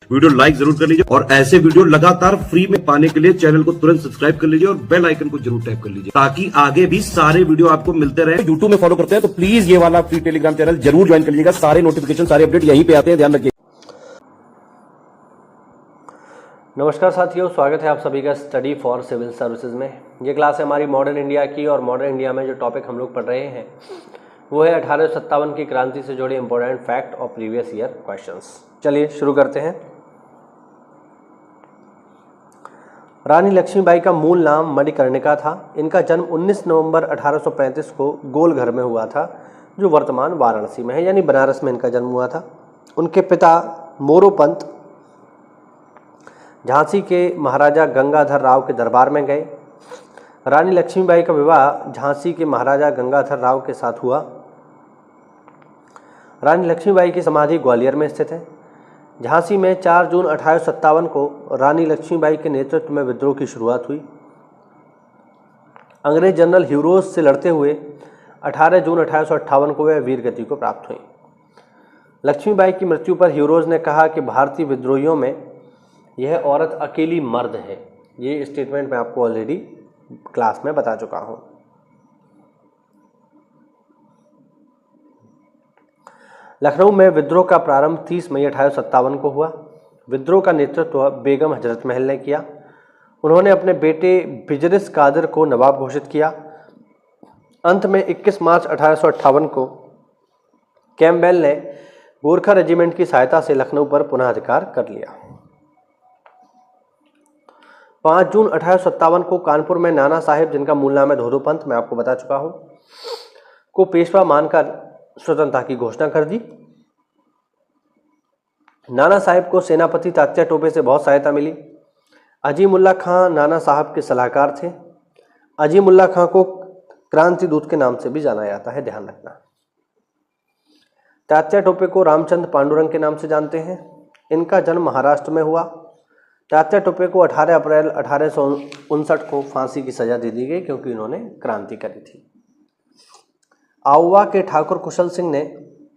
Video like जरूर कर लीजिए और ऐसे वीडियो लगातार फ्री में पाने के लिए चैनल को तुरंत सब्सक्राइब कर लीजिए और बेल आइकन को जरूर टैप कर लीजिए ताकि आगे भी सारे वीडियो आपको मिलते रहे। यूट्यूब में फॉलो करते हैं तो प्लीज ये वाला फ्री टेलीग्राम चैनल जरूर ज्वाइन कर लीजिएगा। सारे नोटिफिकेशन सारे अपडेट यहीं पे आते हैं, ध्यान रखिए। नमस्कार साथियों, स्वागत है आप सभी का स्टडी फॉर सिविल सर्विसेज में। ये क्लास है हमारी मॉडर्न इंडिया की और मॉडर्न इंडिया में जो टॉपिक हम लोग पढ़ रहे हैं वो है 1857 की क्रांति से जुड़े इंपॉर्टेंट फैक्ट और प्रीवियस ईयर क्वेश्चंस। चलिए शुरू करते हैं। रानी लक्ष्मीबाई का मूल नाम मणिकर्णिका था। इनका जन्म 19 नवंबर 1835 को गोलघर में हुआ था जो वर्तमान वाराणसी में है, यानी बनारस में इनका जन्म हुआ था। उनके पिता मोरोपंत झांसी के महाराजा गंगाधर राव के दरबार में गए। रानी लक्ष्मीबाई का विवाह झांसी के महाराजा गंगाधर राव के साथ हुआ। रानी लक्ष्मीबाई की समाधि ग्वालियर में स्थित है। झांसी में 4 जून 1857 को रानी लक्ष्मीबाई के नेतृत्व में विद्रोह की शुरुआत हुई। अंग्रेज जनरल ह्यूरोज से लड़ते हुए 18 जून 1858 को वह वीर गति को प्राप्त हुई। लक्ष्मीबाई की मृत्यु पर ह्यूरोज ने कहा कि भारतीय विद्रोहियों में यह औरत अकेली मर्द है। ये स्टेटमेंट मैं आपको ऑलरेडी क्लास में बता चुका हूं। लखनऊ में विद्रोह का प्रारंभ 30 मई 1857 को हुआ। विद्रोह का नेतृत्व बेगम हजरत महल ने किया। उन्होंने अपने बेटे बिजरिस कादिर को नवाब घोषित किया। अंत में 21 मार्च 1858 को कैम्पबेल ने गोरखा रेजिमेंट की सहायता से लखनऊ पर पुनः अधिकार कर लिया। 5 जून 1857 को कानपुर में नाना साहिब, जिनका मूल नाम है धोधो पंत, मैं आपको बता चुका हूं, को पेशवा मानकर स्वतंत्रता की घोषणा कर दी। नाना साहिब को सेनापति तात्या टोपे से बहुत सहायता मिली। अजीमुल्ला खां नाना साहब के सलाहकार थे। अजीमुल्ला खां को क्रांति दूत के नाम से भी जाना जाता है, ध्यान रखना। तात्या टोपे को रामचंद्र पांडुरंग के नाम से जानते हैं। इनका जन्म महाराष्ट्र में हुआ। तात्या टोपे को 18 अप्रैल 1859 को फांसी की सजा दे दी गई क्योंकि इन्होंने क्रांति करी थी। आउवा के ठाकुर कुशल सिंह ने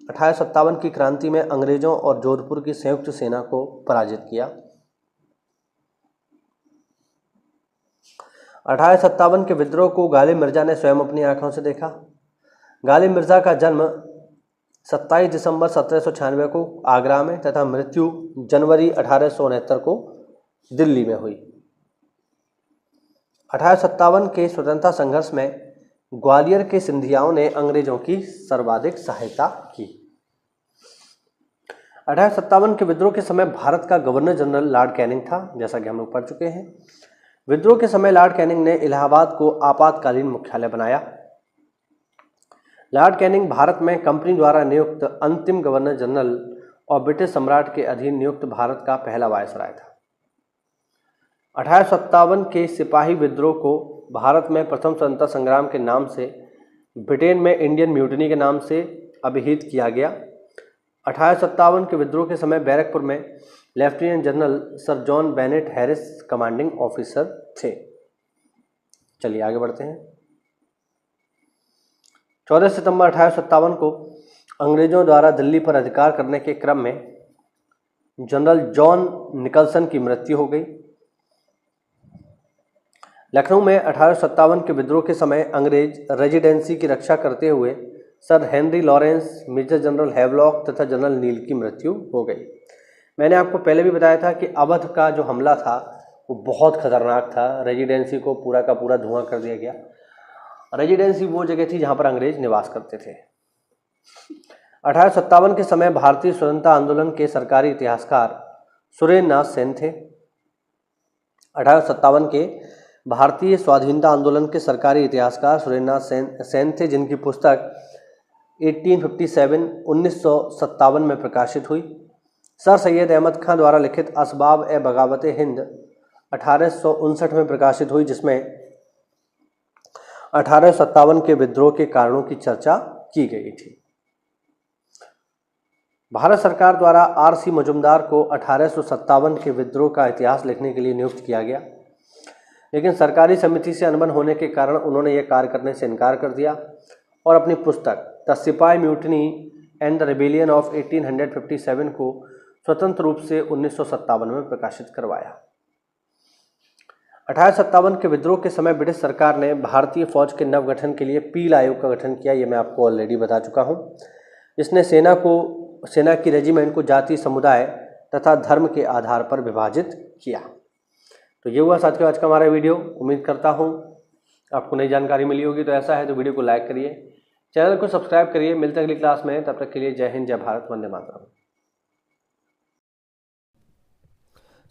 1857 की क्रांति में अंग्रेजों और जोधपुर की संयुक्त सेना को पराजित किया। 1857 के विद्रोह को गालिब मिर्जा ने स्वयं अपनी आंखों से देखा। गालिब मिर्जा का जन्म 27 दिसंबर 1796 को आगरा में तथा मृत्यु जनवरी 1869 को दिल्ली में हुई। 1857 के स्वतंत्रता संघर्ष में ग्वालियर के सिंधियाओं ने अंग्रेजों की सर्वाधिक सहायता की। 1857 के विद्रोह के समय भारत का गवर्नर जनरल लॉर्ड कैनिंग था, जैसा कि हम लोग पढ़ चुके हैं। विद्रोह के समय लॉर्ड कैनिंग ने इलाहाबाद को आपातकालीन मुख्यालय बनाया। लॉर्ड कैनिंग भारत में कंपनी द्वारा नियुक्त अंतिम गवर्नर जनरल और ब्रिटिश सम्राट के अधीन नियुक्त भारत का पहला वायसराय था। 1857 के सिपाही विद्रोह को भारत में प्रथम स्वतंत्रता संग्राम के नाम से, ब्रिटेन में इंडियन म्यूटिनी के नाम से अभिहित किया गया। 1857 के विद्रोह के समय बैरकपुर में lieutenant general sir John Bennett Harris commanding officer थे। चलिए आगे बढ़ते हैं। 14 सितंबर 1857 को अंग्रेजों द्वारा दिल्ली पर अधिकार करने के क्रम में जनरल जॉन निकलसन की मृत्यु हो गई। लखनऊ में 1857 के विद्रोह के समय अंग्रेज रेजिडेंसी की रक्षा करते हुए sir Henry Lawrence, major general Havelock तथा जनरल नील की मृत्यु हो गई। मैंने आपको पहले भी बताया था कि अवध का जो हमला था वो बहुत खतरनाक था। रेजिडेंसी को पूरा का पूरा धुआं कर दिया गया। रेजिडेंसी वो जगह थी जहां पर अंग्रेज निवास करते थे। 1857 के समय भारतीय स्वतंत्रता आंदोलन के सरकारी इतिहासकार सुरेंद्र नाथ सेन थे। 1857 के भारतीय स्वाधीनता आंदोलन के सरकारी इतिहासकार सुरेंद्र नाथ सेन थे, जिनकी पुस्तक 1957 में प्रकाशित हुई। सर सैयद अहमद खां द्वारा लिखित असबाब ए बगावत हिंद 1859 में प्रकाशित हुई, जिसमें 1857 के विद्रोह के कारणों की चर्चा की गई थी। भारत सरकार द्वारा आर.सी. मजुमदार को 1857 के विद्रोह का इतिहास लिखने के लिए नियुक्त किया गया, लेकिन सरकारी समिति से अनबन होने के कारण उन्होंने यह कार्य करने से इनकार कर दिया और अपनी पुस्तक द सिपाही mutiny and the rebellion of 1857 को स्वतंत्र रूप से 1957 में प्रकाशित करवाया। 1857 के विद्रोह के समय ब्रिटिश सरकार ने भारतीय फौज के नवगठन के लिए पील आयोग का गठन किया। ये मैं आपको ऑलरेडी बता चुका हूँ। इसने सेना की रेजिमेंट को जाति, समुदाय तथा धर्म के आधार पर विभाजित किया। तो ये हुआ साथियों आज का हमारा वीडियो। उम्मीद करता हूँ आपको नई जानकारी मिली होगी। तो ऐसा है तो वीडियो को लाइक करिए, चैनल को सब्सक्राइब करिए। मिलते हैं अगली क्लास में, तब तक के लिए जय हिंद, जय भारत, वंदे मातरम।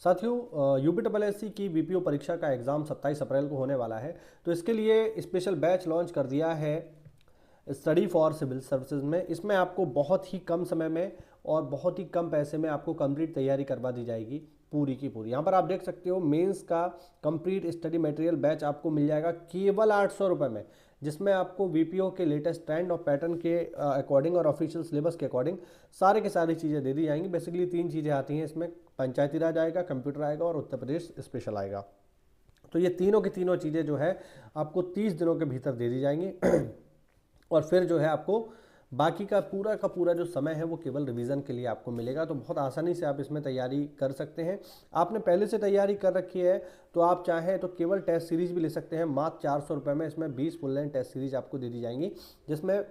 साथियों UPSSC की BPO परीक्षा का एग्ज़ाम 27 अप्रैल को होने वाला है। तो इसके लिए स्पेशल बैच लॉन्च कर दिया है स्टडी फॉर सिविल सर्विसेज में। इसमें आपको बहुत ही कम समय में और बहुत ही कम पैसे में आपको कंप्लीट तैयारी करवा दी जाएगी पूरी की पूरी। यहाँ पर आप देख सकते हो मेंस का कंप्लीट स्टडी मटेरियल बैच आपको मिल जाएगा केवल 800 रुपये में, जिसमें आपको VPO के लेटेस्ट ट्रेंड और पैटर्न के अकॉर्डिंग और ऑफिशियल सिलेबस के अकॉर्डिंग सारे के सारी चीज़ें दे दी जाएंगी। बेसिकली 3 चीज़ें आती हैं इसमें, पंचायती राज आएगा, कंप्यूटर आएगा और उत्तर प्रदेश स्पेशल आएगा। तो ये तीनों की तीनों चीज़ें जो है आपको 30 दिनों के भीतर दे दी जाएंगी और फिर जो है आपको बाकी का पूरा जो समय है वो केवल रिवीजन के लिए आपको मिलेगा। तो बहुत आसानी से आप इसमें तैयारी कर सकते हैं। आपने पहले से तैयारी कर रखी है तो आप चाहें तो केवल टेस्ट सीरीज भी ले सकते हैं। मात्र 400 रुपये में इसमें 20 फुल लेंथ टेस्ट सीरीज आपको दे दी जाएंगी, जिसमें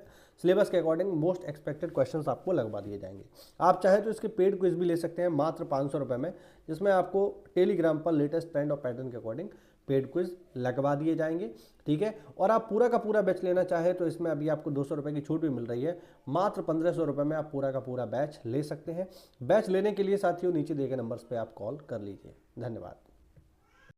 सिलेबस के अकॉर्डिंग मोस्ट एक्सपेक्टेड क्वेश्चंस आपको लगवा दिए जाएंगे। आप चाहें तो इसके पेड क्विज भी ले सकते हैं मात्र 500 रुपये में, जिसमें आपको टेलीग्राम पर लेटेस्ट ट्रेंड और पैटर्न के अकॉर्डिंग पेड क्विज लगवा दिए जाएंगे। ठीक है, और आप पूरा का पूरा बैच लेना चाहे तो इसमें अभी आपको 200 रुपये की छूट भी मिल रही है। मात्र 1500 रुपये में आप पूरा का पूरा बैच ले सकते हैं। बैच लेने के लिए साथियों नीचे दिए गए नंबर्स पे आप कॉल कर लीजिए। धन्यवाद।